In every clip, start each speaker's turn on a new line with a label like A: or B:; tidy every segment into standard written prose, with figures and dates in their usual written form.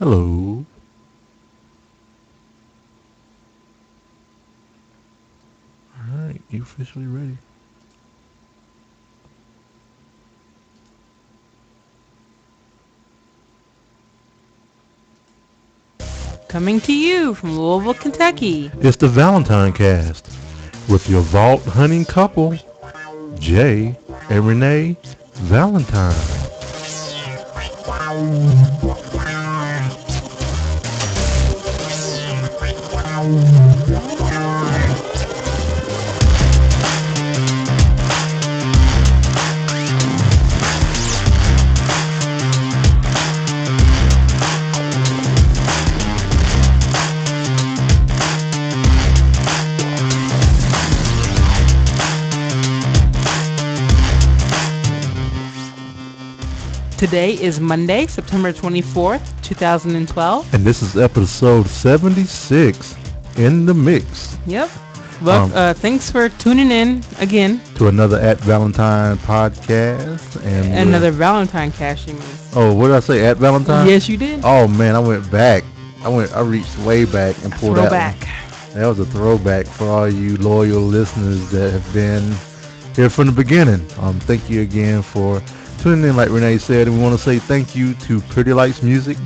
A: Hello. Alright, you officially ready?
B: Coming to you from Louisville, Kentucky.
A: It's the ValentineCast with your vault hunting couple, Jay and Renee Valentine.
B: Today is Monday, September 24th, 2012.
A: And this is episode 76 in the mix.
B: Yep. Look, thanks for tuning in again.
A: To another At Valentine podcast. And
B: another ValentineCast, you mean.
A: Oh, what did I say? At Valentine?
B: Yes, you did.
A: Oh, man, I went back. I reached way back and pulled
B: Throwback.
A: that one. That was a throwback for all you loyal listeners that have been here from the beginning. Thank you again for tuning in, like Renee said, and we want to say thank you to Pretty Lights Music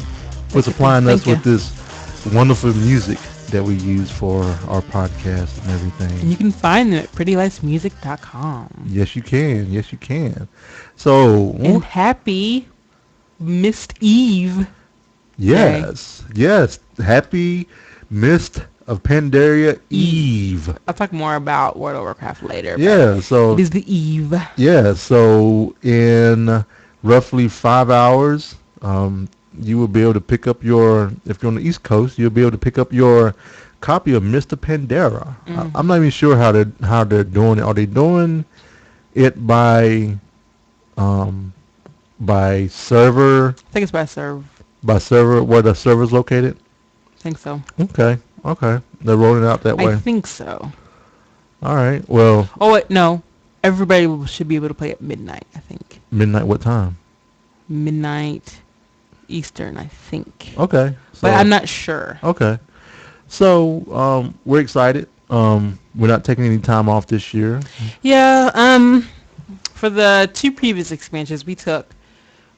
A: for supplying us with this wonderful music that we use for our podcast and everything.
B: And you can find them at prettylightsmusic.com.
A: Yes, you can. Yes, you can. So,
B: and happy Mist Eve.
A: Yes. Day. Yes. Happy Mist of Pandaria Eve.
B: I'll talk more about World of Warcraft later.
A: Yeah, so
B: it is the Eve.
A: Yeah, so in roughly 5 hours, you will be able to pick up your, if you're on the East Coast, you'll be able to pick up your copy of Mr. Pandera. Mm-hmm. I'm not even sure how they're doing it. Are they doing it by server?
B: I think it's by server.
A: By server, where the server's located?
B: I think so.
A: Okay. They're rolling it out that way.
B: I think so.
A: All right. Well.
B: Oh wait, no. Everybody should be able to play at midnight, I think.
A: Midnight what time?
B: Midnight Eastern, I think.
A: Okay.
B: So, but I'm not sure.
A: Okay. So, we're excited. We're not taking any time off this year.
B: Yeah, for the two previous expansions, we took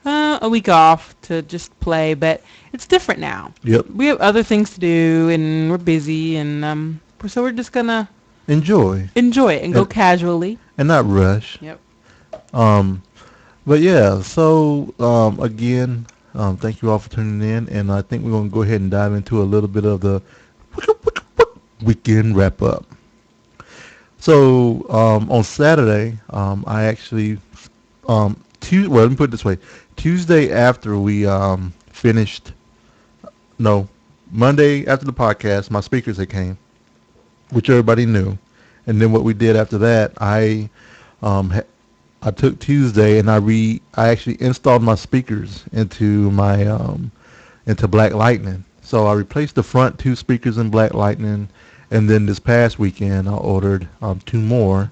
B: a week off to just play, but it's different now.
A: Yep.
B: We have other things to do, and we're busy, and so we're just gonna
A: enjoy
B: it and go casually
A: and not rush.
B: Yep.
A: But yeah, so again, thank you all for tuning in, and I think we're gonna go ahead and dive into a little bit of the weekend wrap up. So on Saturday, I actually well, let me put it this way. Tuesday after we Monday after the podcast, my speakers had came, which everybody knew. And then what we did after that, I took Tuesday and I actually installed my speakers into my into Black Lightning. So I replaced the front two speakers in Black Lightning, and then this past weekend I ordered two more,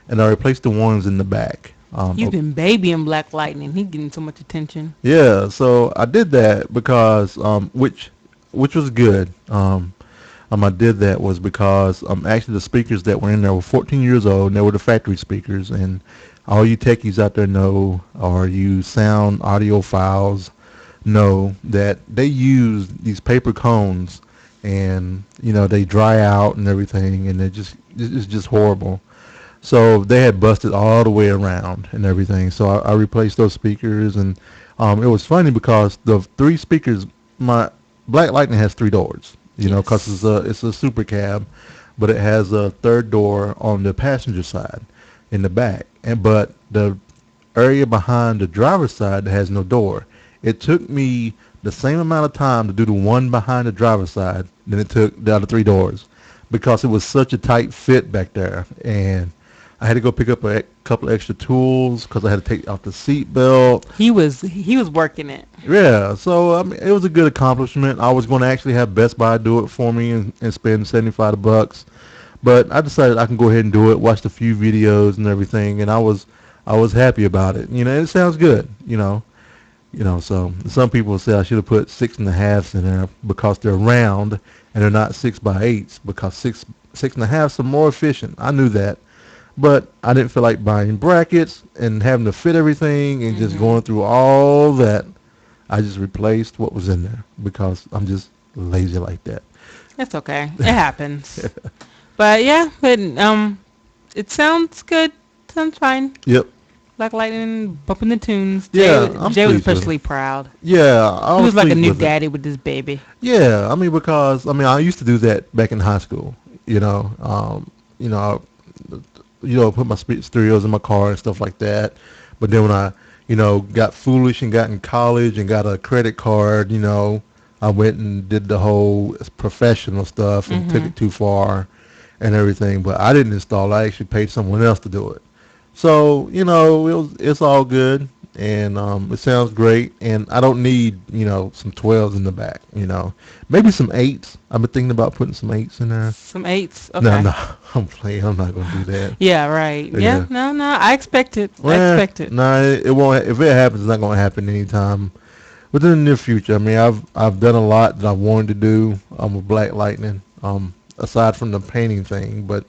A: and I replaced the ones in the back.
B: You've been babying Black Lightning. He's getting so much attention.
A: Yeah, so I did that because which was good. I did that was because actually the speakers that were in there were 14 years old, and they were the factory speakers. And all you techies out there know, or you sound audiophiles know, that they use these paper cones, and they dry out and everything, and it's just horrible. So they had busted all the way around and everything. So I replaced those speakers, and it was funny because the three speakers, my Black Lightning has three doors, because it's a super cab, but it has a third door on the passenger side in the back, but the area behind the driver's side has no door. It took me the same amount of time to do the one behind the driver's side than it took the other three doors, because it was such a tight fit back there. And I had to go pick up a couple of extra tools because I had to take off the seat belt.
B: He was working it.
A: Yeah, so it was a good accomplishment. I was going to actually have Best Buy do it for me and spend $75, but I decided I can go ahead and do it. Watched a few videos and everything, and I was happy about it. It sounds good. So some people say I should have put 6.5s in there because they're round and they're not 6x8s because six and a halves are more efficient. I knew that, but I didn't feel like buying brackets and having to fit everything and just going through all that. I just replaced what was in there because I'm just lazy like that.
B: That's okay. It happens. But yeah, it sounds good. Sounds fine.
A: Yep.
B: Black Lightning bumping the tunes.
A: Yeah, I'm
B: Jay was
A: pleased with
B: especially proud.
A: Yeah, I
B: He
A: was
B: was like a
A: pleased
B: new
A: with it.
B: daddy with this baby.
A: Yeah, I mean because I used to do that back in high school. You know, put my stereos in my car and stuff like that. But then when I, got foolish and got in college and got a credit card, I went and did the whole professional stuff and took it too far and everything. But I didn't install it. I actually paid someone else to do it. So, it's all good and it sounds great. And I don't need, some 12s in the back, Maybe some 8s. I've been thinking about putting some 8s in there.
B: Some 8s. Okay.
A: No, I'm playing. I'm not going to do that.
B: Yeah, right. Yeah, no. I expect it.
A: Well,
B: I expect it.
A: No, it won't. If it happens, it's not going to happen anytime within the near future. I mean, I've done a lot that I wanted to do with Black Lightning, aside from the painting thing. But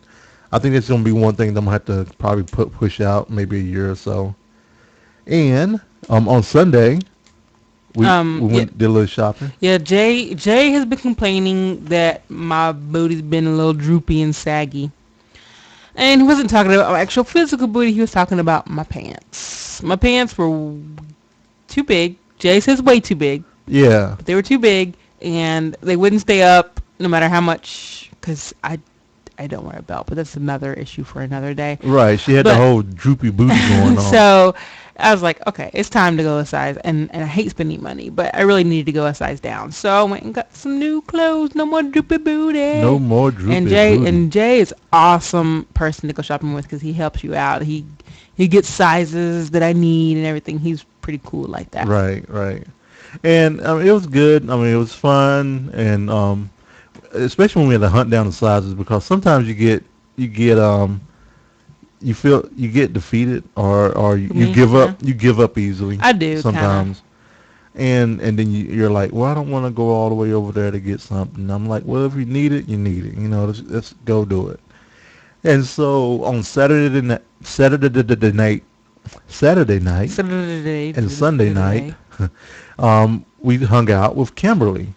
A: I think it's going to be one thing that I'm going to have to probably push out maybe a year or so. And on Sunday, we went did a little shopping.
B: Yeah, Jay has been complaining that my booty's been a little droopy and saggy. And he wasn't talking about my actual physical booty. He was talking about my pants. My pants were too big. Jay says way too big.
A: Yeah.
B: But they were too big, and they wouldn't stay up no matter how much, because I don't wear a belt, but that's another issue for another day.
A: Right. She had the whole droopy booty going on.
B: So I was like, okay, it's time to go a size. And I hate spending money, but I really needed to go a size down. So I went and got some new clothes. No more droopy booty.
A: No more droopy booty.
B: And Jay is awesome person to go shopping with because he helps you out. He gets sizes that I need and everything. He's pretty cool like that.
A: Right. And it was good. It was fun, and especially when we had to hunt down the sizes because sometimes you get defeated or you give up. You give up easily.
B: I do
A: sometimes. Kinda. And then you're like, well, I don't want to go all the way over there to get something. I'm like, well, if you need it, you need it. Let's go do it. And so on Saturday night and Sunday night, we hung out with Kimberly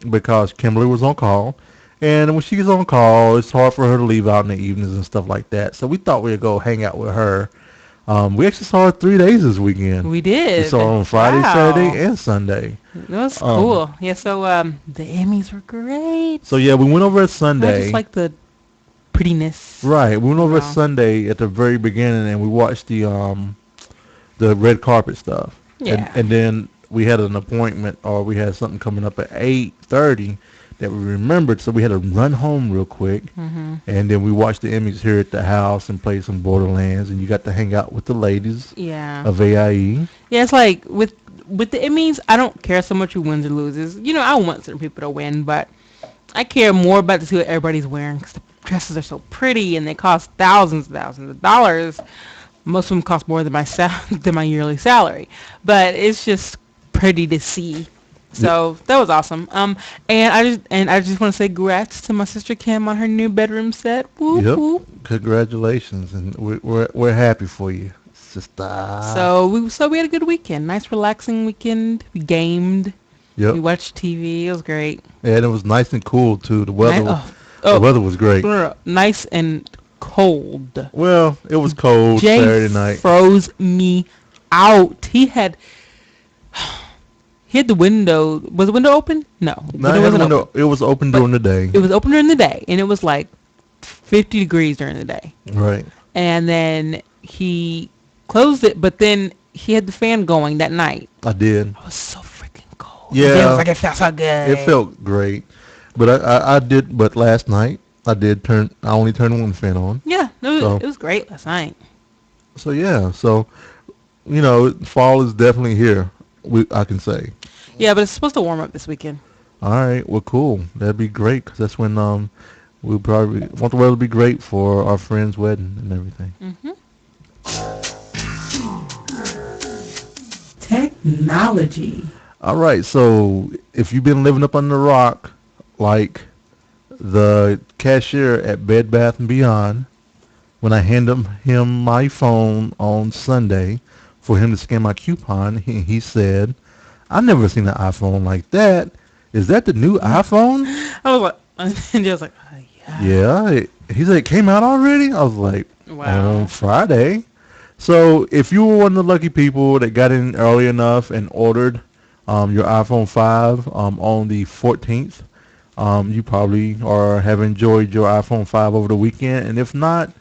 A: because Kimberly was on call. And when she's on call, it's hard for her to leave out in the evenings and stuff like that. So we thought we'd go hang out with her. We actually saw her 3 days this weekend.
B: We did.
A: We saw her on Friday, Saturday, and Sunday.
B: That was cool. Yeah, so the Emmys were great.
A: So, yeah, we went over at Sunday.
B: I just like the prettiness.
A: Right. We went over at Sunday at the very beginning, and we watched the red carpet stuff.
B: Yeah.
A: And then we had an appointment, or we had something coming up at 8:30 that we remembered, so we had to run home real quick. And then we watched the Emmys here at the house and played some Borderlands, and you got to hang out with the ladies of AIE.
B: Yeah, it's like with the Emmys, I don't care so much who wins or loses. I want certain people to win, but I care more about to see what everybody's wearing because the dresses are so pretty and they cost thousands of dollars. Most of them cost more than my yearly salary, but it's just pretty to see. So that was awesome. And I just want to say congrats to my sister Kim on her new bedroom set. Whoop, whoop.
A: Congratulations, and we're happy for you, sister.
B: So we had a good weekend. Nice relaxing weekend. We gamed.
A: Yep.
B: We watched TV. It was great.
A: Yeah, and it was nice and cool too. The weather. The weather was great.
B: Nice and cold.
A: Well, it was cold Saturday night.
B: Froze me out. He had the window. Was the window open? No.
A: It was open during the day.
B: It was open during the day, and it was like 50 degrees during the day.
A: Right.
B: And then he closed it, but then he had the fan going that night.
A: I did.
B: I was so freaking cold.
A: Yeah.
B: It was like it felt so good.
A: It felt great, but I did. But last night I only turned one fan on.
B: Yeah. It was great last night.
A: So yeah. So fall is definitely here. I can say.
B: Yeah, but it's supposed to warm up this weekend.
A: All right. Well, cool. That'd be great because that's when we'll probably want the weather to be great for our friend's wedding and everything.
B: Technology.
A: All right, so if you've been living up under the rock, like the cashier at Bed Bath and Beyond, when I handed him my phone on Sunday for him to scan my coupon, he said, "I've never seen an iPhone like that. Is that the new iPhone?"
B: I was like, and just like, yeah.
A: Yeah, he said it came out already. I was like, on
B: Wow.
A: Friday. So if you were one of the lucky people that got in early enough and ordered your iPhone 5 on the 14th, you probably or have enjoyed your iPhone 5 over the weekend. And if not,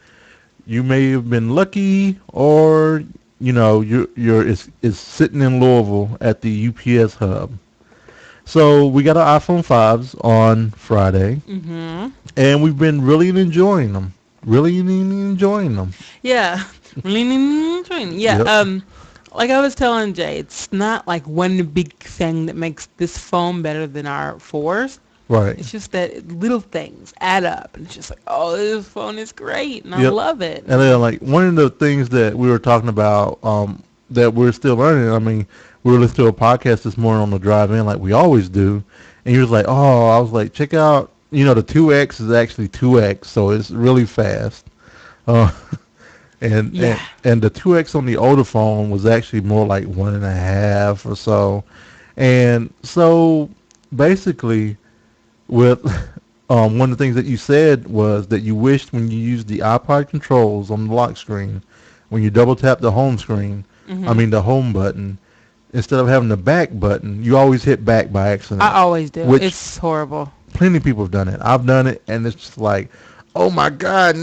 A: you may have been lucky, or it's sitting in Louisville at the UPS hub. So we got our iPhone 5s on Friday,
B: Mm-hmm.
A: and we've been really enjoying them. Really enjoying them.
B: Yeah. Really enjoying. Yeah.
A: Yep.
B: Like I was telling Jay, it's not like one big thing that makes this phone better than our fours.
A: Right.
B: It's just that little things add up, and it's just like, oh, this phone is great, and I
A: Yep.
B: love it.
A: And then, like, one of the things that we were talking about that we're still learning, I mean, we were listening to a podcast this morning on the drive in, like we always do, and he was like, oh, I was like, check out, the 2X is actually 2X, so it's really fast. Uh, and,
B: Yeah.
A: and and the 2X on the older phone was actually more like 1.5 or so. And so, basically, with one of the things that you said was that you wished when you used the iPod controls on the lock screen, when you double tap the home screen, I
B: Mm-hmm.
A: mean the home button, instead of having the back button, you always hit back by
B: I
A: accident,
B: always do.
A: which
B: It's horrible.
A: plenty of people have done it. I've done it, and it's just like, oh my God,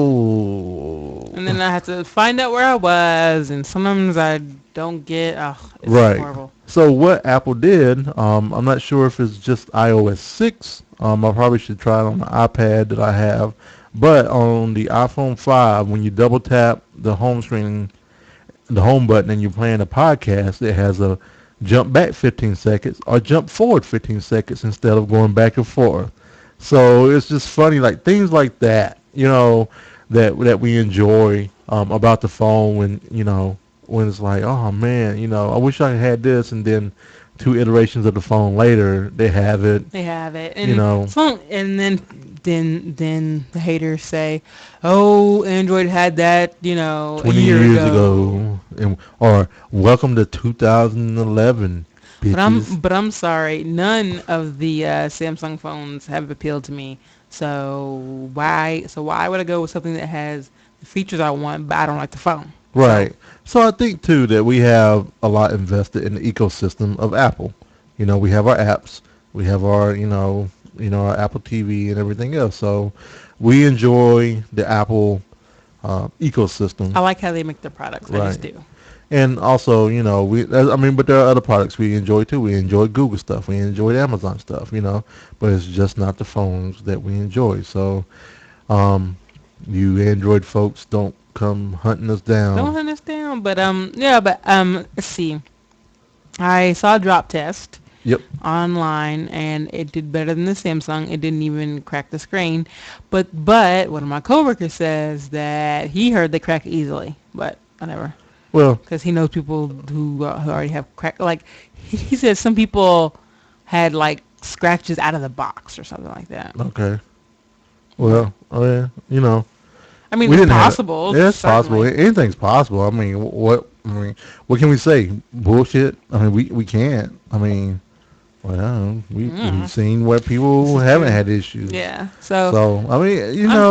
A: no.
B: And then I have to find out where I was, and sometimes I don't get. Oh, it's
A: Right.
B: horrible.
A: So what Apple did, I'm not sure if it's just iOS 6. I probably should try it on the iPad that I have. But on the iPhone 5, when you double tap the home screen, the home button, and you're playing a podcast, it has a jump back 15 seconds or jump forward 15 seconds instead of going back and forth. So it's just funny, like things like that, that we enjoy about the phone when it's like, oh man, I wish I had this, and then two iterations of the phone later, they have it,
B: They have it,
A: you
B: and
A: know,
B: and then the haters say, "Oh, Android had that, a
A: 20
B: year
A: years
B: ago."
A: ago, or welcome to 2011,
B: But
A: bitches.
B: I'm sorry, none of the Samsung phones have appealed to me. So why would I go with something that has the features I want, but I don't like the phone? So
A: Right. So I think too that we have a lot invested in the ecosystem of Apple. We have our apps, we have our our Apple TV and everything else. So we enjoy the Apple ecosystem.
B: I like how they make their products. I
A: Right.
B: just do.
A: And also, but there are other products we enjoy too. We enjoy Google stuff. We enjoy Amazon stuff. But it's just not the phones that we enjoy. So, um, you Android folks don't come hunting us
B: Don't
A: down.
B: understand, but yeah, but let's see. I saw a drop test
A: Yep.
B: online, and it did better than the Samsung. It didn't even crack the screen, but one of my coworkers says that he heard they crack easily, but whatever,
A: Well,
B: because he knows people who already have crack. Like he said, some people had like scratches out of the box or something like that.
A: okay.
B: But
A: Well, oh yeah,
B: I mean,
A: we
B: it's
A: didn't have.
B: possible,
A: Yeah, it's possible.
B: certainly.
A: Anything's possible. I mean, what can we say? Bullshit. I mean, we can't. I mean, well, we've
B: Mm,
A: seen where
B: this
A: people
B: is
A: haven't
B: true.
A: had issues.
B: Yeah. So
A: So I mean,
B: I'm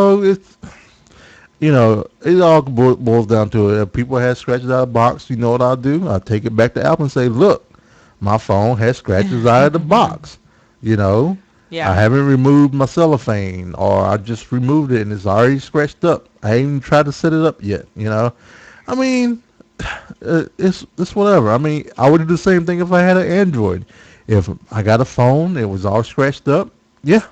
A: it all boils down to it. If people have scratches out of the box, you know what I'll do? I'll take it back to Apple and say, look, my phone has scratches out of the box. You know, I
B: yeah.
A: haven't removed my cellophane, or I just removed it and it's already scratched up. I ain't even tried to set it up yet. I mean, it's whatever. I mean, I would do the same thing if I had an Android. If I got a phone, it was all scratched up. Yeah,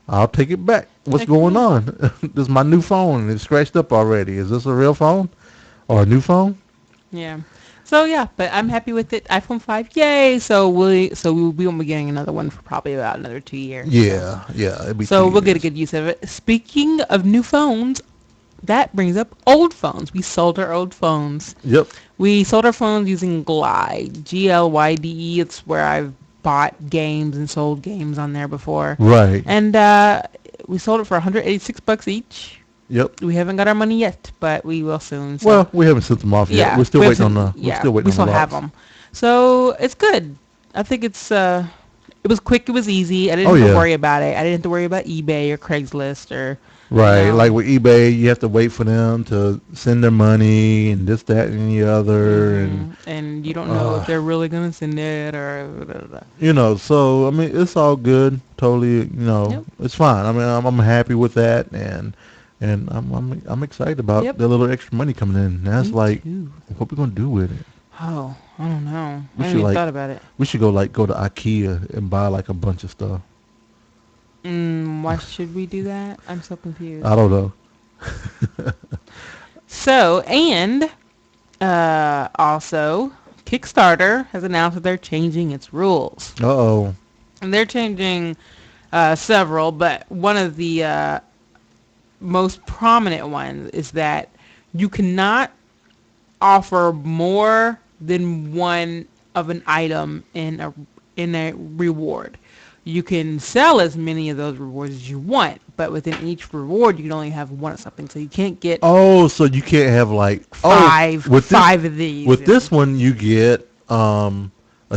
A: I'll take it back. What's
B: Heck yeah.
A: going on? This is my new phone and it's scratched up already. Is this a real phone or a new phone?
B: Yeah. So yeah, but I'm happy with it. iPhone 5, yay! So we won't be getting another one for probably about another 2 years. So
A: Yeah, it'd be
B: so we'll get a
A: 2 years.
B: good use of it. Speaking of new phones, that brings up old phones. We sold our old phones.
A: Yep.
B: We sold our phones using Glide, Glyde. It's where I've bought games and sold games on there before.
A: Right.
B: And we sold it for $186 each.
A: Yep.
B: We haven't got our money yet, but we will soon. So.
A: Well, we haven't sent them off yet.
B: Yeah,
A: We're still
B: we
A: waiting on
B: haven't-
A: the.
B: yeah,
A: We're still waiting
B: we
A: on
B: still
A: the
B: have
A: box.
B: them. So it's good. I think it's it was quick. It was easy. I didn't
A: Oh,
B: have to
A: yeah.
B: worry about it. I didn't have to worry about eBay or Craigslist or
A: Right.
B: you know.
A: Like with eBay, you have to wait for them to send their money and this, that, and the other,
B: And you don't know if they're really gonna send it or. Blah, blah, blah.
A: So I mean, it's all good. Totally,
B: Yep.
A: it's fine. I mean, I'm happy with that, and I'm excited about
B: Yep.
A: the little extra money coming in. That's
B: Me
A: like,
B: too.
A: what we gonna do with it?
B: Oh, I don't know.
A: We
B: I
A: should,
B: haven't even
A: like-
B: thought about it.
A: We should go to IKEA and buy like a bunch of stuff.
B: Why should we do that? I'm so confused.
A: I don't know.
B: So, and also, Kickstarter has announced that they're changing its rules.
A: Uh-oh.
B: And they're changing several, but one of the most prominent ones is that you cannot offer more than one of an item in a reward. You can sell as many of those rewards as you want, but within each reward you can only have one of something. So you can't get
A: Oh, so you can't have like
B: five
A: with
B: five of these.
A: With this one, you get a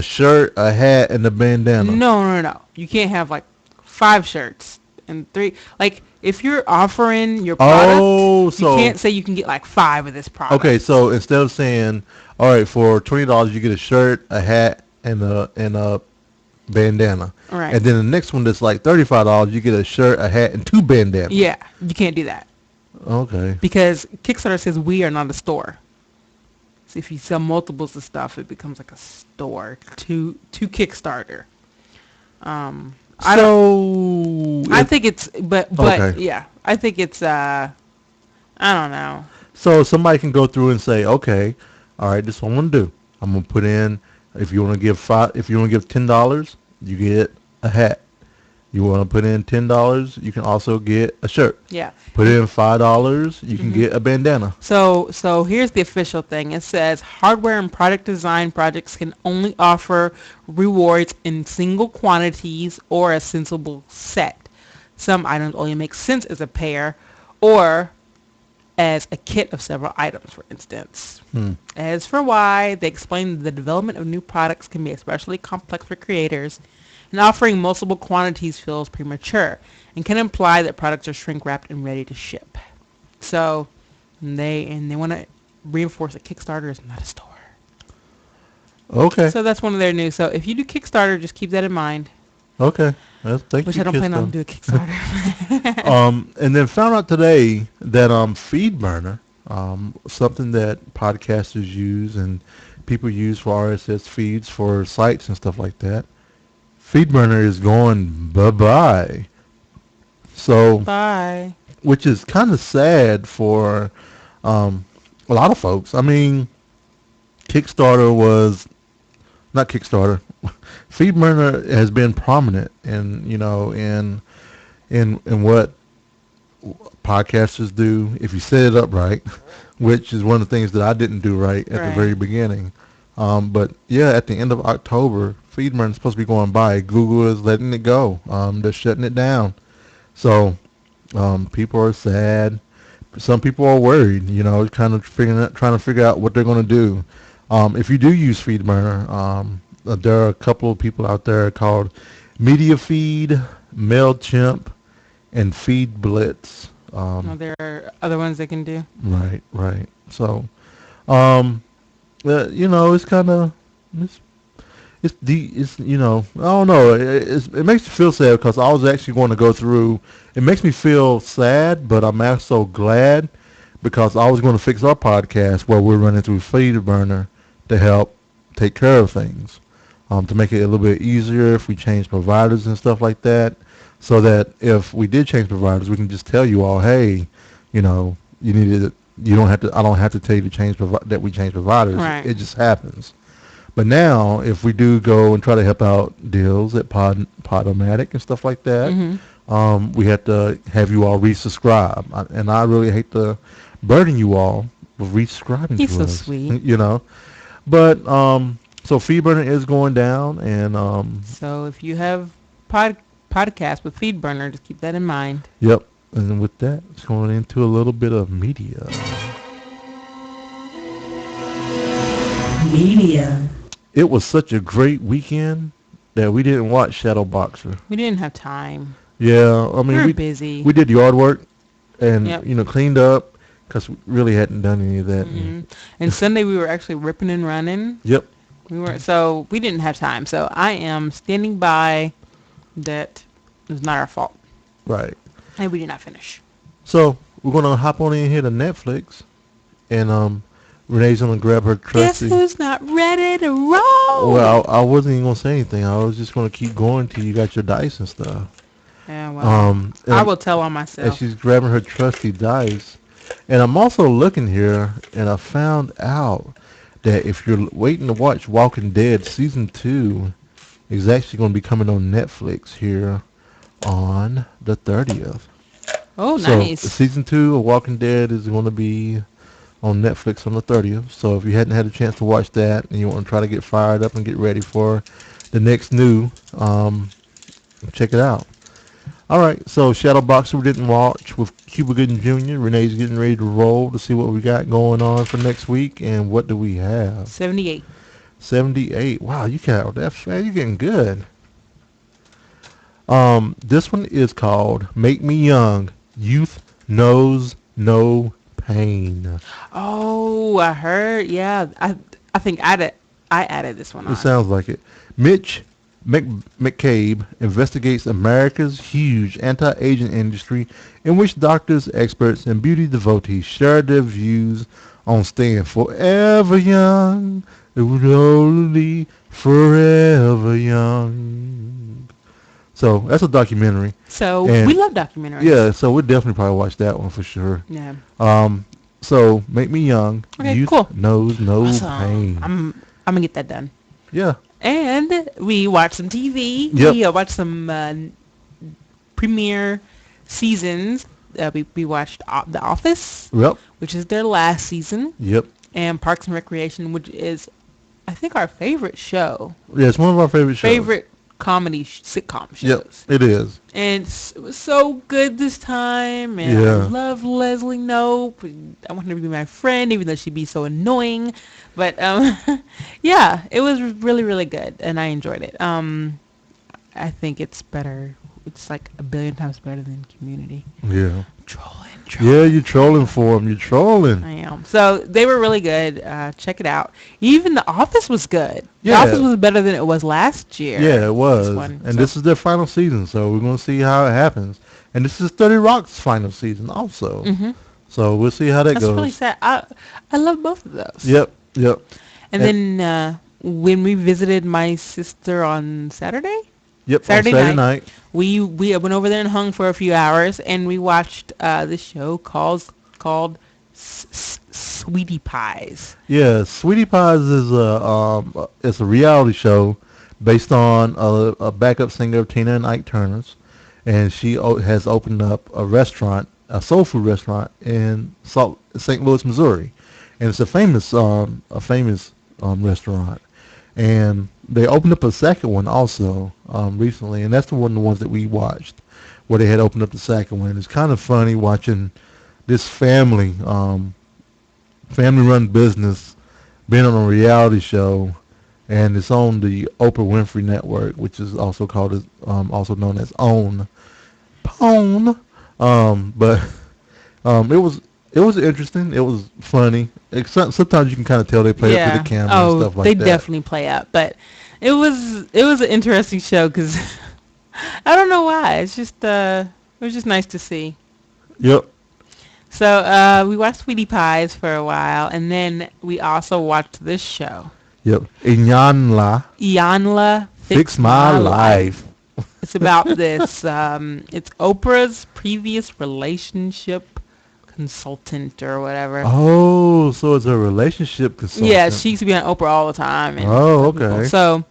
A: shirt, a hat, and a bandana.
B: No. You can't have like 5 shirts and 3. Like if you're offering your product, you can't say you can get like 5 of this product.
A: Okay, so instead of saying, all right, for $20 you get a shirt, a hat, and a bandana.
B: Right.
A: And then the next one that's like $35, you get a shirt, a hat, and 2 bandanas.
B: Yeah, you can't do that
A: Okay.
B: because Kickstarter says we are not a store. So if you sell multiples of stuff, it becomes like a store to Kickstarter. I think it's but
A: Okay.
B: yeah, I think it's I don't know.
A: So somebody can go through and say, okay, all right, this is what I'm gonna do. I'm gonna put in if you want to give $10, you get a hat. You want to put in $10, you can also get a shirt.
B: Yeah.
A: Put in $5, you can get a bandana.
B: So here's the official thing. It says hardware and product design projects can only offer rewards in single quantities or a sensible set. Some items only make sense as a pair or as a kit of several items, for instance. As for why, they explain the development of new products can be especially complex for creators, and offering multiple quantities feels premature and can imply that products are shrink wrapped and ready to ship. So they want to reinforce that Kickstarter is not a store.
A: Okay.
B: So that's one of their new. So if you do Kickstarter, just keep that in mind.
A: Okay. Thank
B: Which
A: you,
B: I don't plan on
A: Kickstarter.
B: doing Kickstarter.
A: And then found out today that Feedburner, something that podcasters use and people use for RSS feeds for sites and stuff like that, Feedburner is going buh-bye. So,
B: Bye.
A: which is kind of sad for a lot of folks. I mean, Kickstarter was not Kickstarter. Feedburner has been prominent in in what podcasters do if you set it up right, which is one of the things that I didn't do right at the very beginning. But yeah, at the end of October, Feedburner is supposed to be going by. Google is letting it go. They're shutting it down. So people are sad. Some people are worried. Kind of trying to figure out what they're going to do. If you do use Feedburner, there are a couple of people out there called MediaFeed, MailChimp, and FeedBlitz.
B: There are other ones they can do.
A: Right. So, it's kind of I don't know. It makes me feel sad because I was actually going to go through. It makes me feel sad, but I'm also glad because I was going to fix our podcast where we're running through Feedburner to help take care of things, to make it a little bit easier if we change providers and stuff like that, so that if we did change providers, we can just tell you all, hey, you needed. You don't have to. I don't have to tell you to change that we change providers.
B: Right.
A: It just happens. But now, if we do go and try to help out deals at Podomatic and stuff like that, we had to have you all resubscribe. And I really hate to burden you all with resubscribing
B: He's
A: to
B: so
A: us,
B: sweet.
A: you know. But so Feedburner is going down, and
B: So if you have podcast with Feedburner, just keep that in mind.
A: yep. And with that, it's going into a little bit of media.
C: Media.
A: It was such a great weekend that we didn't watch Shadowboxer.
B: We didn't have time.
A: Yeah, I
B: We
A: mean
B: were
A: we
B: busy.
A: we did yard work and
B: Yep.
A: cleaned up because we really hadn't done any of that.
B: And Sunday we were actually ripping and running.
A: Yep.
B: So we didn't have time. So I am standing by that it was not our fault.
A: Right.
B: And we did not finish.
A: So we're gonna hop on in here to Netflix, and Renee's gonna grab her
B: Guess
A: trusty.
B: who's not ready to roll?
A: Well, I wasn't even gonna say anything. I was just gonna keep going till you got your dice and stuff.
B: Yeah, well,
A: And
B: I will tell on
A: And
B: myself.
A: she's grabbing her trusty dice, and I'm also looking here, and I found out that if you're waiting to watch Walking Dead season 2, is actually going to be coming on Netflix here on the 30th.
B: Oh,
A: So
B: nice.
A: season 2 of Walking Dead is going to be on Netflix on the 30th. So if you hadn't had a chance to watch that and you want to try to get fired up and get ready for the next new, check it out. All right, so Shadowboxer we didn't watch with Cuba Gooding Jr. Renee's getting ready to roll to see what we got going on for next week, and what do we have?
B: 78.
A: 78. Wow, you got that fast. You're getting good. This one is called "Make Me Young." Youth knows no pain.
B: Oh, I heard. Yeah, I think I added this one on.
A: It sounds like it. Mitch McCabe investigates America's huge anti-aging industry in which doctors, experts, and beauty devotees share their views on staying forever young. It would only forever young. So that's a documentary.
B: So
A: And-
B: we love documentaries.
A: Yeah, so we'll definitely probably watch that one for sure.
B: Yeah.
A: So Make Me Young.
B: Okay,
A: Youth
B: cool.
A: knows no
B: Awesome.
A: pain.
B: I'm gonna get that done.
A: Yeah.
B: And we watched some TV.
A: Yep.
B: We watched some premiere seasons. We watched The Office,
A: Yep.
B: which is their last season,
A: Yep.
B: and Parks and Recreation, which is, I think, our favorite show.
A: Yeah, it's one of our favorite shows.
B: Favorite comedy sitcom shows.
A: Yep, it is.
B: And it was so good this time. And
A: Yeah.
B: I love Leslie Knope. I want her to be my friend, even though she'd be so annoying. But yeah, it was really, really good, and I enjoyed it. I think it's better. It's like a billion times better than Community.
A: Yeah.
B: Trolling.
A: Yeah, you're trolling for them. You're trolling.
B: I am. So they were really good. Check it out. Even The Office was good.
A: Yeah.
B: The Office was better than it was last year.
A: Yeah, it was.
B: This one.
A: And
B: So-
A: this is their final season, so we're going to see how it happens. And this is 30 Rock's final season also.
B: Mhm.
A: So we'll see how that
B: That's
A: goes.
B: really sad. I love both of those.
A: Yep, yep.
B: And then when we visited my sister on Saturday,
A: Yep,
B: Saturday
A: on Saturday
B: night.
A: night.
B: we went over there and hung for a few hours, and we watched this show called Sweetie Pies.
A: Yeah, Sweetie Pies is it's a reality show based on a backup singer of Tina and Ike Turner's, and she has opened up a restaurant, a soul food restaurant in St. Louis, Missouri, and it's a famous restaurant. And they opened up a second one also recently, and that's one of the ones that we watched, where they had opened up the second one. It's kind of funny watching this family-run business being on a reality show, and it's on the Oprah Winfrey Network, which is also called also known as OWN. But it was interesting. It was funny. Sometimes you can kind of tell they play up to the camera and stuff like
B: they
A: that.
B: definitely play up, but it was an interesting show because I don't know why. It's just it was just nice to see.
A: Yep.
B: So we watched Sweetie Pies for a while, and then we also watched this show,
A: Yep.
B: Iyanla
A: Fix My Life.
B: It's about this. It's Oprah's previous relationship consultant or whatever.
A: Oh, so it's a relationship consultant.
B: Yeah, she used to be on Oprah all the time. And
A: Oh,
B: other people.
A: okay.
B: So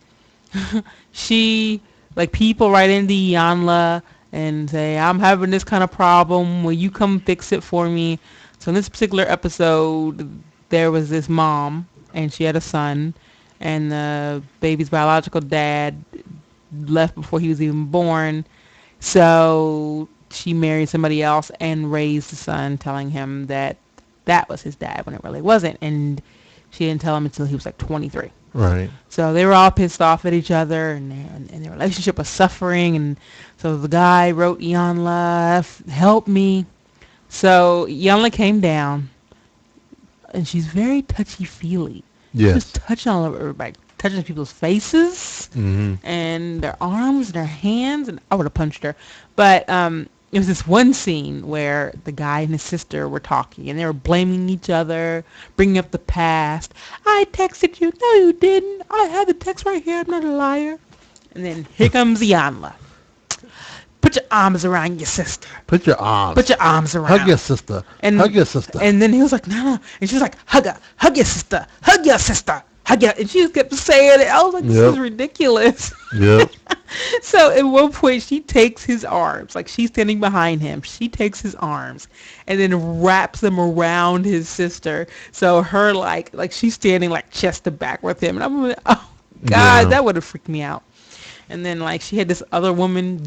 B: she, like, people write into Iyanla and say, I'm having this kind of problem. Will you come fix it for me? So in this particular episode, there was this mom, and she had a son, and the baby's biological dad left before he was even born. So she married somebody else and raised the son, telling him that that was his dad when it really wasn't. And she didn't tell him until he was like 23.
A: Right.
B: So they were all pissed off at each other, and their relationship was suffering. And so the guy wrote Iyanla, help me. So Iyanla came down, and she's very touchy-feely.
A: Yes.
B: Just touching all over everybody, touching people's faces and their arms and their hands, and I would have punched her. But it was this one scene where the guy and his sister were talking, and they were blaming each other, bringing up the past. I texted you. No, you didn't. I have the text right here. I'm not a liar. And then here comes Iyanla. Put your arms around your sister.
A: Put your arms.
B: Put your arms around.
A: Hug your sister.
B: And,
A: hug your sister.
B: And then he was like, no. And she was like, hug her. Hug your sister. Hug your sister. Hug your. And she just kept saying it. I was like, this is ridiculous.
A: Yep.
B: So at one point, she takes his arms. Like, she's standing behind him. She takes his arms and then wraps them around his sister. So her, like she's standing, like, chest to back with him. And I'm like, oh, God, that would have freaked me out. And then, like, she had this other woman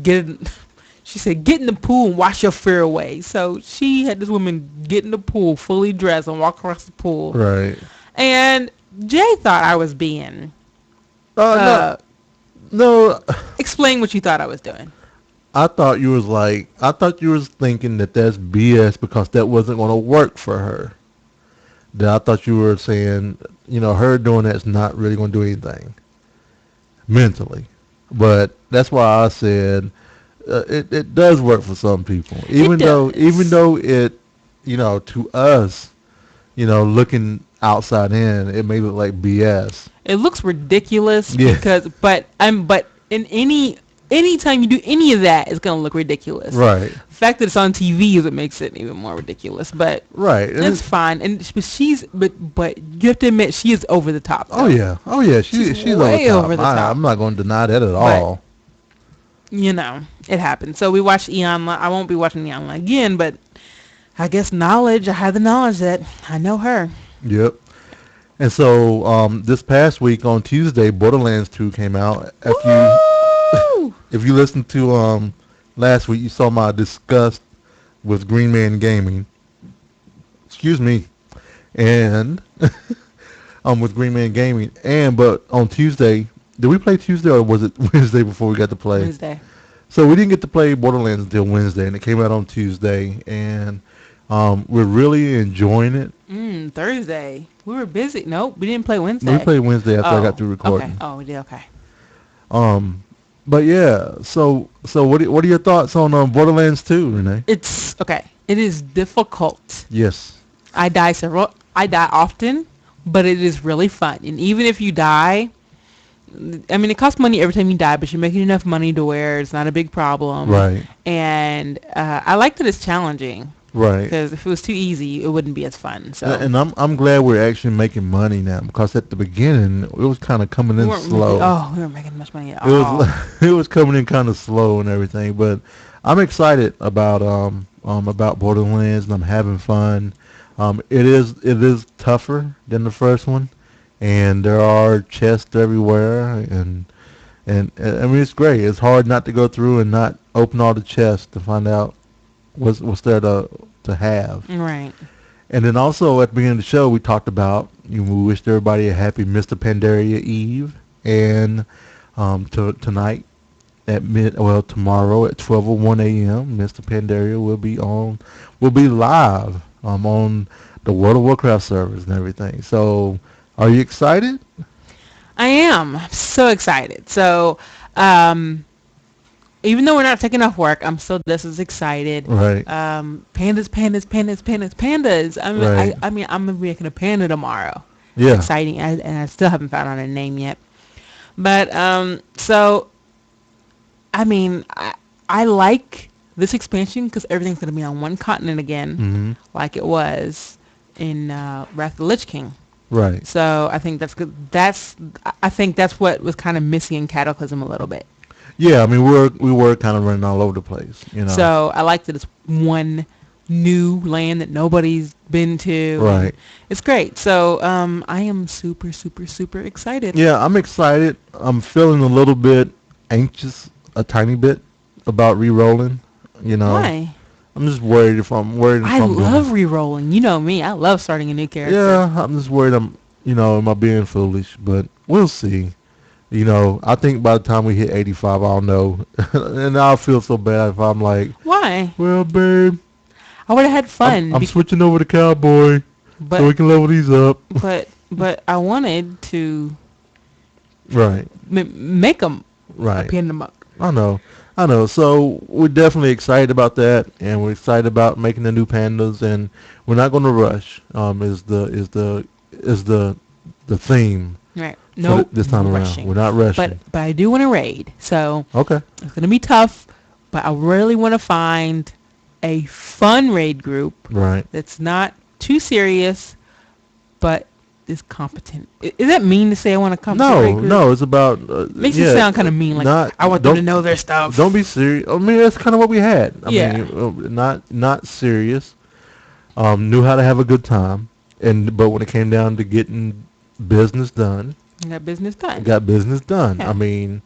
B: she said, get in the pool and wash your fear away. So she had this woman get in the pool, fully dressed, and walk across the pool.
A: Right.
B: And Jay thought I was being...
A: No.
B: Explain what you thought I was doing.
A: I thought you was thinking that that's BS because that wasn't going to work for her. That I thought you were saying, her doing that's not really going to do anything mentally. But that's why I said it does work for some people. Even though it, to us, looking outside in, it may look like BS.
B: It looks ridiculous because, but in anytime you do any of that, it's gonna look ridiculous.
A: Right.
B: The fact that it's on TV is what makes it even more ridiculous. But
A: right,
B: that's fine. And but you have to admit she is over the top. Though.
A: Oh yeah, she's
B: way over the top.
A: I'm not going to deny that at all.
B: It happened. So we watched Iyanla. I won't be watching Iyanla again, but I guess I have the knowledge that I know her.
A: Yep. And so this past week on Tuesday, Borderlands 2 came out. If you listened to last week, you saw my disgust with Green Man Gaming. Excuse me. And with Green Man Gaming. But on Tuesday, did we play Tuesday or was it Wednesday before we got to play?
B: Wednesday.
A: So we didn't get to play Borderlands until Wednesday, and it came out on Tuesday. And we're really enjoying it.
B: Thursday. We were busy. Nope, we didn't play Wednesday.
A: We played Wednesday after I got through recording.
B: Okay. Oh, we did. Okay.
A: But yeah. So what are your thoughts on Borderlands 2, Renee?
B: It's okay. It is difficult.
A: Yes.
B: I die often, but it is really fun. And even if you die, I mean, it costs money every time you die, but you're making enough money to where it's not a big problem.
A: Right.
B: And I like that it's challenging.
A: Right.
B: Because if it was too easy, it wouldn't be as fun. So.
A: And I'm glad we're actually making money now because at the beginning it was kind of coming in slow.
B: We weren't making much money at all.
A: It was coming in kind of slow and everything, but I'm excited about Borderlands and I'm having fun. It is tougher than the first one, and there are chests everywhere, and I mean it's great. It's hard not to go through and not open all the chests to find out what's there to have.
B: Right.
A: And then also at the beginning of the show we talked about we wished everybody a happy Mr. Pandaria Eve, and tonight at tomorrow at 12:01 a.m. Mr. Pandaria will be live on the World of Warcraft servers and everything. So are you excited?
B: I am so excited. So even though we're not taking off work, I'm still just as excited.
A: Right.
B: Pandas. I mean, I'm gonna be making a panda tomorrow.
A: Yeah.
B: It's exciting, and I still haven't found out a name yet. But so, I mean, I like this expansion because everything's gonna be on one continent again, like it was in Wrath of the Lich King.
A: Right.
B: So I think that's good. I think that's what was kind of missing in Cataclysm a little bit.
A: Yeah, I mean we were kind of running all over the place, you know.
B: So I like that it's one new land that nobody's been to, and
A: Right.
B: it's great. So I am super, super, super excited.
A: Yeah, I'm excited. I'm feeling a little bit anxious, a tiny bit about re-rolling. You know,
B: Why?
A: I'm just worried if
B: I
A: I'm doing.
B: love re-rolling. You know me. I love starting a new character.
A: Yeah, I'm just worried. Am I being foolish? But we'll see. You know, I think by the time we hit 85, I'll know, and I'll feel so bad if I'm like,
B: Why?
A: well, babe,
B: I would have had fun,
A: I'm switching over to cowboy so we
B: but
A: can level these up.
B: I wanted to
A: Right,
B: make them a
A: right.
B: pin them up.
A: I know, I know. So we're definitely excited about that, and we're excited about making the new pandas, and we're not going to rush. Is the theme
B: Right.
A: for
B: No
A: this time around?
B: rushing.
A: We're not
B: But
A: rushing.
B: I do want to raid. So
A: Okay.
B: it's gonna be tough, but I really want to find a fun raid group
A: Right.
B: that's not too serious, but is competent. Is that mean to say I want a competent raid
A: No,
B: group?
A: no. It's about
B: Makes it
A: yeah.
B: sound kind of mean. Like
A: Not
B: I want them to know their stuff.
A: don't be serious. I mean, that's kind of what we had. I
B: Yeah.
A: mean, not serious. Knew how to have a good time, but when it came down to getting business done,
B: Got business done.
A: got business done.
B: Yeah.
A: I mean,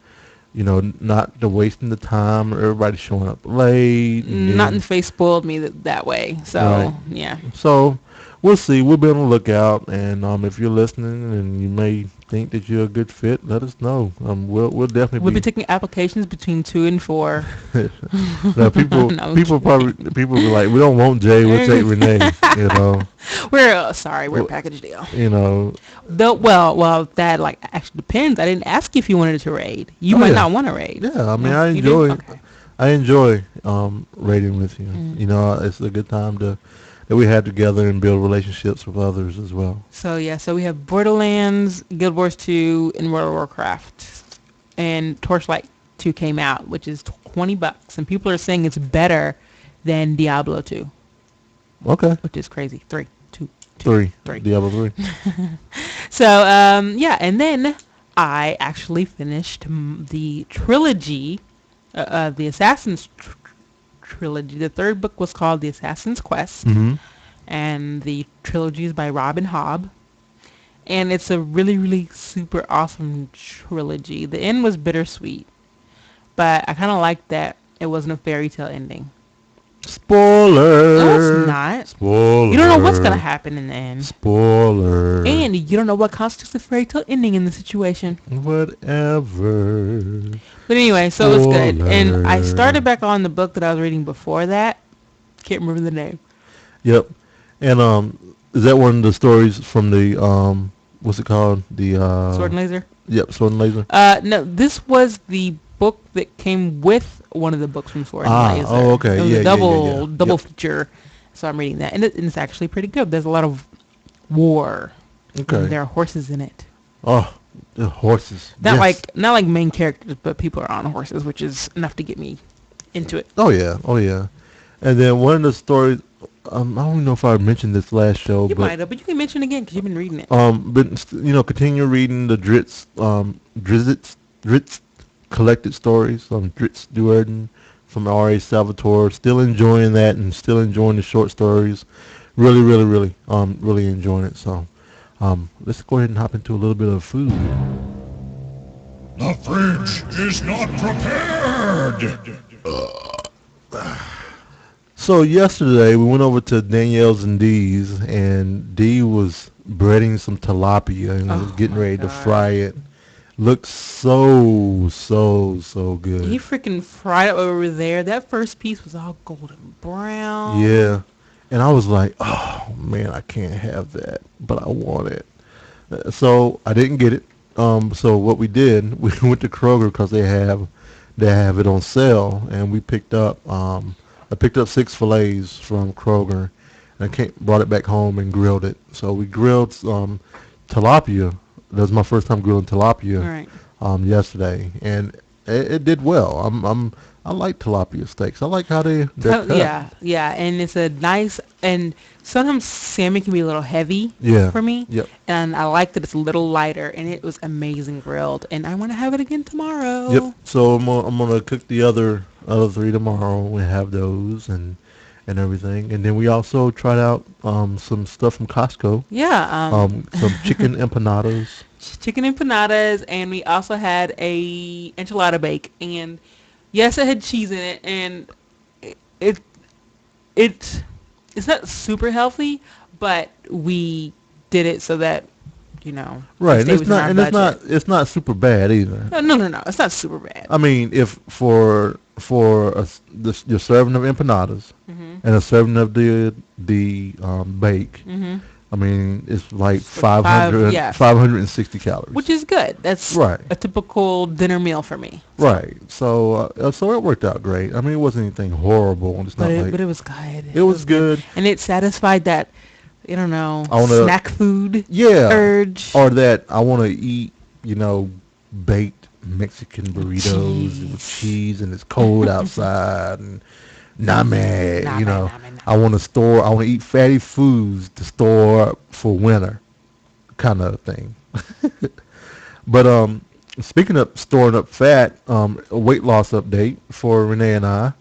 A: not the wasting the time or everybody showing up late. And
B: Not in
A: then,
B: the face spoiled me that way. So
A: right.
B: yeah.
A: So we'll see. We'll be on the lookout, and if you're listening and you may think that you're a good fit, let us know. We'll
B: We'll
A: definitely
B: be taking applications between 2 and 4.
A: now people
B: No, I'm
A: people probably people be like, we don't want Jay, we'll take Renee. You know,
B: We're sorry, we're a
A: Well,
B: package deal.
A: you know.
B: Though, well, that like actually depends. I didn't ask you if you wanted to raid. You
A: Oh
B: might
A: yeah,
B: not want to raid.
A: yeah. I mean,
B: No, you do? Okay.
A: I enjoy raiding with you.
B: Mm.
A: You know, it's a good time that we had together and build relationships with others as well.
B: So yeah, so we have Borderlands, Guild Wars 2, and World of Warcraft, and Torchlight 2 came out, which is $20, and people are saying it's better than Diablo 2,
A: Okay,
B: which is crazy. 3, 2, 2,
A: 3
B: 3.
A: Diablo 3.
B: So yeah, and then I actually finished the trilogy, the Assassin's trilogy. The third book was called The Assassin's Quest,
A: Mm-hmm.
B: and the trilogy is by Robin Hobb. And it's a really, really super awesome trilogy. The end was bittersweet, but I kind of liked that it wasn't a fairy tale ending.
A: Spoiler.
B: No, it's not.
A: Spoiler.
B: You don't know what's gonna happen in the end,
A: Spoiler.
B: and you don't know what constitutes a fairy tale ending in the situation.
A: Whatever.
B: But anyway, so it was good. And I
A: Spoiler.
B: started back on the book that I was reading before that. Can't remember the name.
A: Yep. And is that one of the stories from the what's it called? The
B: Sword and Laser.
A: Yep, Sword and Laser.
B: No, this was the book that came with one of the books from Sword and Laser.
A: Oh, okay.
B: It was
A: Yeah,
B: a
A: yeah,
B: double
A: yeah.
B: double
A: Yep.
B: feature. So I'm reading that, and it's actually pretty good. There's a lot of war.
A: Okay.
B: And there are horses in it.
A: Oh, the horses.
B: Not
A: Yes.
B: like main characters, but people are on horses, which is enough to get me into it.
A: Oh yeah. Oh yeah. And then one of the stories. I don't know if I mentioned this last show,
B: You
A: but
B: might have, but you can mention it again because you've been reading it.
A: continue reading the Drizzt collected stories. Drizzt Duerden from R.A. Salvatore. Still enjoying that and still enjoying the short stories. Really, really, really, really enjoying it. So, let's go ahead and hop into a little bit of food.
C: The fridge is not prepared!
A: So yesterday we went over to Danielle's and Dee's, and Dee was breading some tilapia and was getting
B: my
A: ready to
B: God.
A: fry it. Looked so good.
B: He freaking fried it over there. That first piece was all golden brown.
A: Yeah. And I was like, oh man, I can't have that, but I want it. So I didn't get it. So what we did, we went to Kroger because they have it on sale, and we picked up. I picked up 6 fillets from Kroger, and brought it back home and grilled it. So we grilled tilapia. That was my first time grilling tilapia.
B: All right.
A: Yesterday, and it did well. I like tilapia steaks. I like how they're cut.
B: Yeah, and it's a nice, and sometimes salmon can be a little heavy
A: Yeah.
B: for me.
A: Yep.
B: And I like that it's a little lighter, and it was amazing grilled, and I want to have it again tomorrow.
A: Yep. So I'm gonna cook the other three tomorrow. We have those and everything, and then we also tried out some stuff from Costco.
B: Yeah,
A: Some chicken empanadas.
B: chicken empanadas, and we also had a enchilada bake, and yes, it had cheese in it, and it it it's not super healthy, but we did it so that
A: Right,
B: it
A: and
B: stayed
A: it's
B: within
A: not
B: our
A: and it's
B: budget.
A: it's not super bad either.
B: No, it's not super bad.
A: I mean, if for your serving of empanadas
B: Mhm.
A: and a serving of the bake,
B: Mhm.
A: I mean, it's like
B: Five,
A: 500
B: yeah.
A: 560 calories.
B: Which is good. That's
A: Right.
B: a typical dinner meal for me.
A: Right. So it worked out great. I mean, it wasn't anything horrible. It's not like
B: But it was good.
A: it was good.
B: And it satisfied that, I don't know,
A: I wanna-
B: snack food
A: Yeah.
B: urge.
A: Or that I want to eat, baked Mexican burritos with cheese and it's cold outside and name,
B: Name.
A: I want to eat fatty foods to store up for winter kind of thing. But speaking of storing up fat, a weight loss update for Renee and I.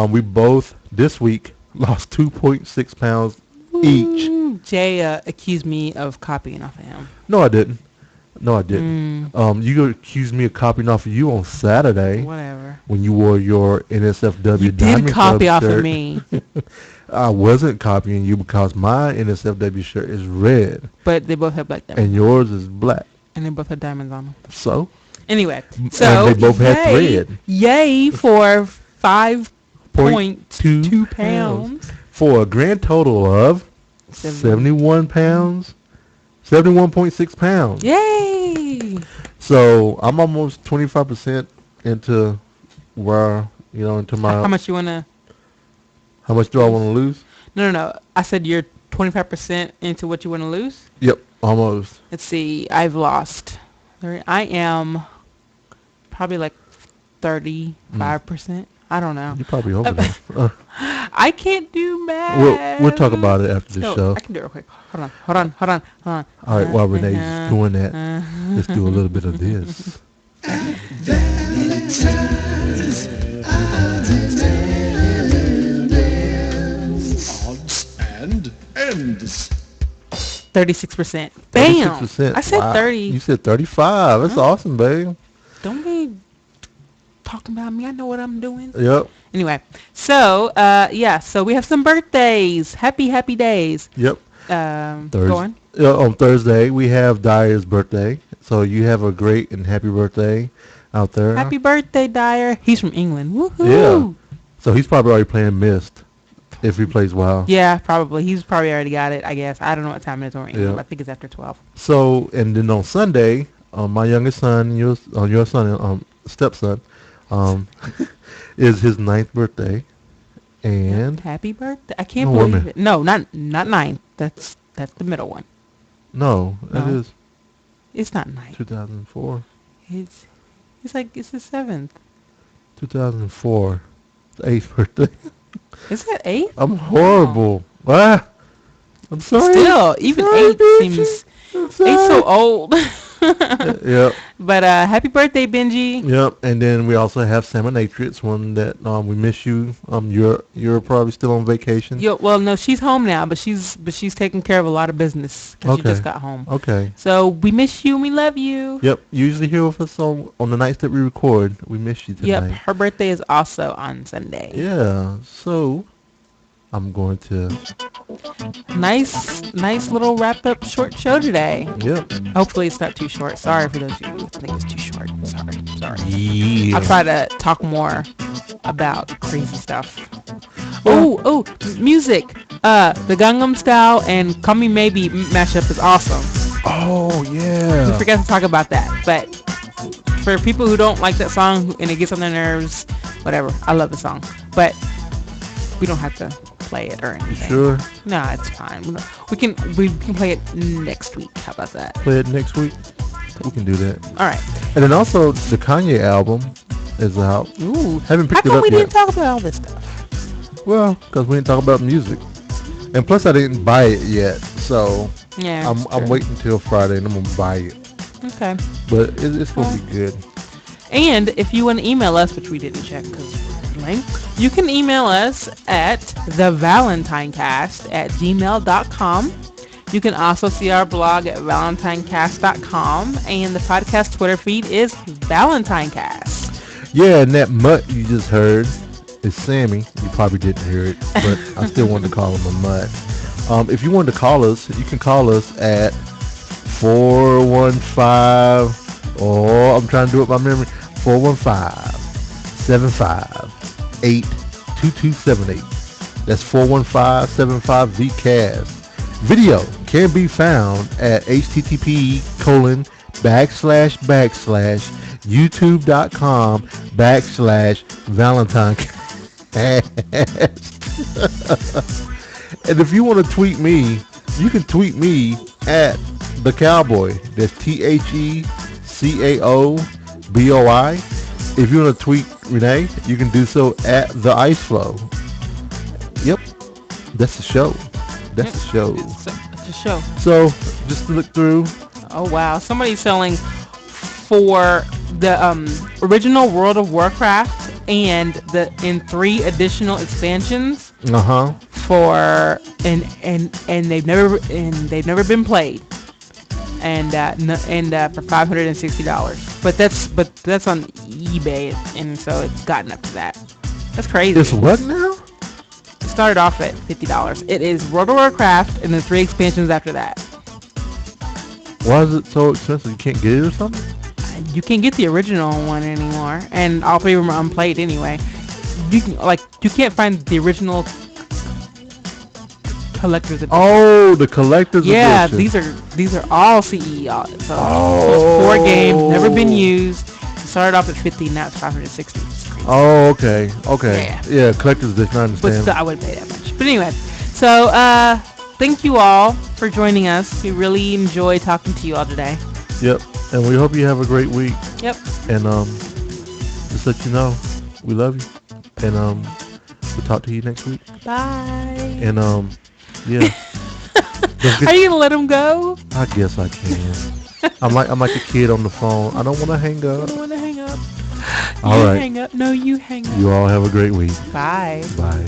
A: We both this week lost 2.6 pounds each.
B: Jay accused me of copying off of him.
A: No, I didn't. You accused me of copying off of you on Saturday
B: Whatever.
A: when you wore your NSFW
B: You
A: Diamond
B: did copy
A: Club
B: off
A: shirt.
B: of me,
A: I wasn't copying you because my NSFW shirt is red
B: but they both have black diamonds,
A: and yours is black.
B: and they both have diamonds on them.
A: So,
B: Anyway,
A: And
B: so
A: they both had
B: yay,
A: thread.
B: Yay for 5.2
A: 2
B: pounds.
A: for a grand total of 71 pounds, 71.6 pounds.
B: Yay!
A: So I'm almost 25% into where, into my,
B: How much you wanna?
A: how much do I want to lose?
B: No. I said you're 25% into what you want to lose.
A: Yep, almost.
B: Let's see. I've lost. I am probably like 35%. I don't know.
A: You're probably over there.
B: I can't do math.
A: We'll talk about it after the
B: No,
A: show.
B: I can do it real quick. Hold on.
A: All right, while Renee's doing that, let's do a little bit of this.
C: Odds and ends.
B: 36%. Bam!
A: 36%.
B: I said
A: Wow.
B: 30.
A: You said 35. That's awesome, babe.
B: Don't be talking about me. I know what I'm doing.
A: Yep.
B: Anyway, so so we have some birthdays. Happy days.
A: Yep.
B: Go on.
A: On Thursday, we have Dyer's birthday. So you have a great and happy birthday out there.
B: Happy birthday, Dyer. He's from England. Woohoo!
A: Yeah. So he's probably already playing Myst if he plays WoW.
B: Yeah, probably. He's probably already got it, I guess. I don't know what time it is over in England.
A: Yeah.
B: I think it's after 12.
A: So, and then on Sunday, my youngest son, your son, stepson, is his 9th birthday. And
B: Happy birthday. I can't
A: No, wait a
B: believe
A: minute.
B: it. No, not 9. That's the middle one.
A: no, that
B: No.
A: is
B: It's not 9.
A: 2004.
B: It's the 7th.
A: 2004. The 8th birthday.
B: Is that 8?
A: I'm horrible. Ah, I'm sorry.
B: Still, even
A: Sorry,
B: 8
A: bitch.
B: seems...
A: I'm
B: 8's
A: sorry.
B: so old.
A: Yep.
B: But happy birthday, Benji.
A: Yep. And then we also have Salmonatrix, one that we miss you. You're probably still on vacation.
B: Yo, well, no, she's home now, but she's taking care of a lot of business because she
A: Okay.
B: just got home.
A: Okay.
B: So we miss you and we love you.
A: Yep. You usually here with us on the nights that we record. We miss you
B: Yep.
A: tonight.
B: Her birthday is also on Sunday.
A: Yeah. So I'm going to.
B: Nice little wrap up short show today.
A: Yep.
B: Hopefully it's not too short. Sorry for those of you who think it's too short. Sorry.
A: Yeah.
B: I'll try to talk more about crazy stuff. Oh, music. The Gangnam Style and Call Me Maybe mashup is awesome.
A: Oh
B: We
A: yeah.
B: forgot to talk about that, but for people who don't like that song and it gets on their nerves, whatever. I love the song, but we don't have to play it or anything.
A: Sure.
B: No, it's fine. We can play it next week. How about that?
A: Play it next week. We can do that.
B: All right.
A: And then also the Kanye album is out.
B: Ooh.
A: Haven't
B: How
A: picked it
B: come
A: up
B: we
A: yet.
B: didn't talk about all this stuff?
A: Well, because we didn't talk about music, and plus I didn't buy it yet, so
B: Yeah.
A: I'm waiting until Friday and I'm gonna buy it.
B: Okay.
A: But it's gonna be good.
B: And if you want to email us, which we didn't check because link, you can email us at thevalentinecast@gmail.com. You can also see our blog at valentinecast.com, and the podcast Twitter feed is ValentineCast.
A: Yeah, and that mutt you just heard is Sammy. You probably didn't hear it, but I still wanted to call him a mutt. If you wanted to call us, you can call us at 415. Oh, I'm trying to do it by memory. 415-758-2278. That's 415-75-VCAST. Video can be found at http://youtube.com/ValentineCast. And if you want to tweet me, you can tweet me at the Cowboy. That's TheCaoboi. If you want to tweet Renee, you can do so at the Ice Flow. Yep, that's the show. That's the show.
B: It's a show.
A: So just to look through.
B: Oh wow! Somebody's selling for the original World of Warcraft and in 3 additional expansions. For and they've never been played. And for $560. But that's on eBay, and so it's gotten up to that. That's crazy.
A: It's what now?
B: It started off at $50. It is World of Warcraft and the 3 expansions after that.
A: Why is it so expensive? You can't get it or something?
B: You can't get the original one anymore, and all 3 of them are unplayed anyway. You can't find the original collector's edition.
A: Oh, the collector's edition.
B: Yeah, these are all CE. So it's 4 games, never been used. It started off at 50, now it's 560.
A: Oh, okay. Yeah, collector's edition. I
B: But
A: understand.
B: still, I wouldn't pay that much. But anyway, so thank you all for joining us. We really enjoyed talking to you all today.
A: Yep, and we hope you have a great week.
B: Yep.
A: And just let you know, we love you. And we'll talk to you next week.
B: Bye.
A: And yeah.
B: Are you gonna let him go?
A: I guess I can. I'm like a kid on the phone. I don't want to hang up.
B: I don't want to hang up.
A: All
B: you
A: right.
B: hang up. No, you hang up.
A: You all have a great week.
B: Bye.
A: Bye.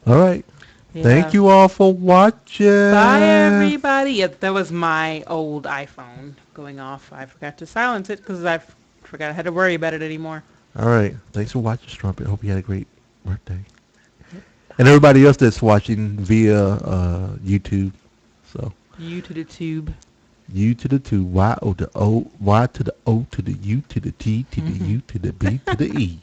A: All right.
B: Yeah.
A: Thank you all for watching.
B: Bye, everybody. Yep, that was my old iPhone going off. I forgot to silence it because I forgot I had to worry about it anymore.
A: All right. Thanks for watching, Strumpet. Hope you had a great birthday. And everybody else that's watching via YouTube. So.
B: You to the tube.
A: U to the 2, Y to the O to the U to the T to the U to the B to the E.